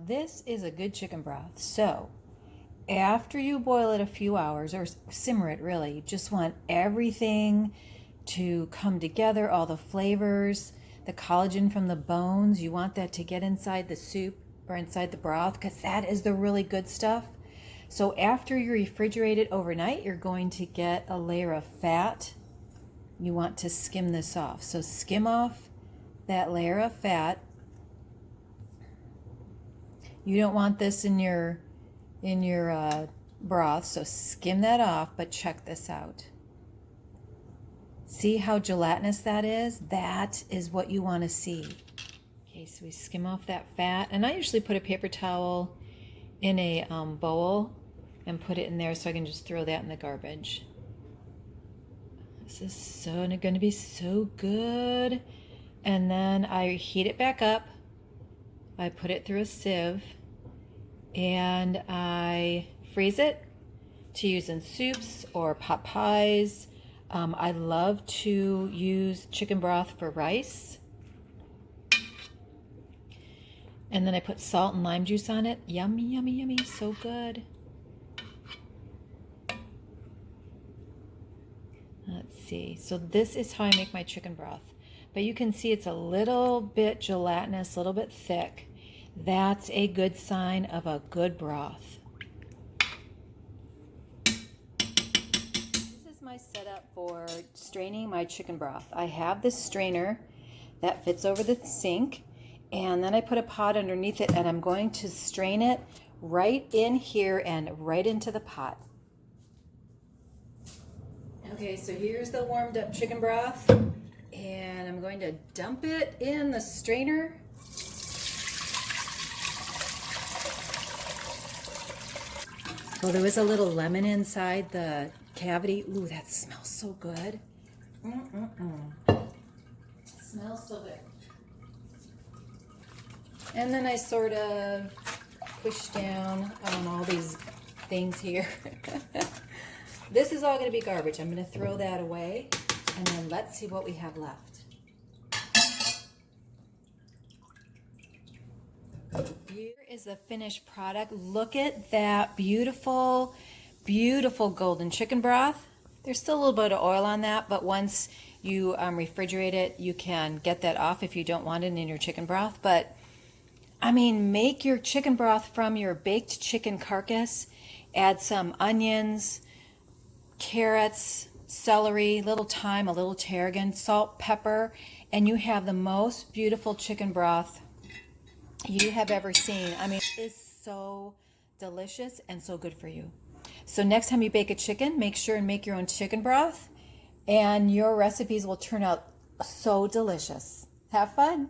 this is a good chicken broth. So after you boil it a few hours, or simmer it really, you just want everything to come together, all the flavors, the collagen from the bones, you want that to get inside the soup or inside the broth, because that is the really good stuff. So after you refrigerate it overnight, you're going to get a layer of fat. You want to skim this off. So skim off that layer of fat. You don't want this in your broth, so skim that off, but check this out. See how gelatinous that is? That is what you want to see. Okay, so we skim off that fat, and I usually put a paper towel in a bowl and put it in there so I can just throw that in the garbage. This is going to be so good. And then I heat it back up. I put it through a sieve and I freeze it to use in soups or pot pies. I love to use chicken broth for rice. And then I put salt and lime juice on it. Yummy, yummy, yummy, so good. Let's see, so this is how I make my chicken broth. But you can see it's a little bit gelatinous, a little bit thick. That's a good sign of a good broth. This is my setup for straining my chicken broth. I have this strainer that fits over the sink, and then I put a pot underneath it, and I'm going to strain it right in here and right into the pot. Okay, so here's the warmed up chicken broth, and I'm going to dump it in the strainer. Oh, there was a little lemon inside the cavity. Ooh, that smells so good. Smells so good. And then I sort of push down on all these things here. This is all going to be garbage. I'm going to throw that away, and then let's see what we have left. Here is the finished product. Look at that beautiful, beautiful golden chicken broth. There's still a little bit of oil on that, but once you refrigerate it, you can get that off if you don't want it in your chicken broth. But I mean, make your chicken broth from your baked chicken carcass. Add some onions, carrots, celery, little thyme, a little tarragon, salt, pepper, and you have the most beautiful chicken broth you have ever seen. I mean, it is so delicious and so good for you. So next time you bake a chicken, make sure and make your own chicken broth, and your recipes will turn out so delicious. Have fun.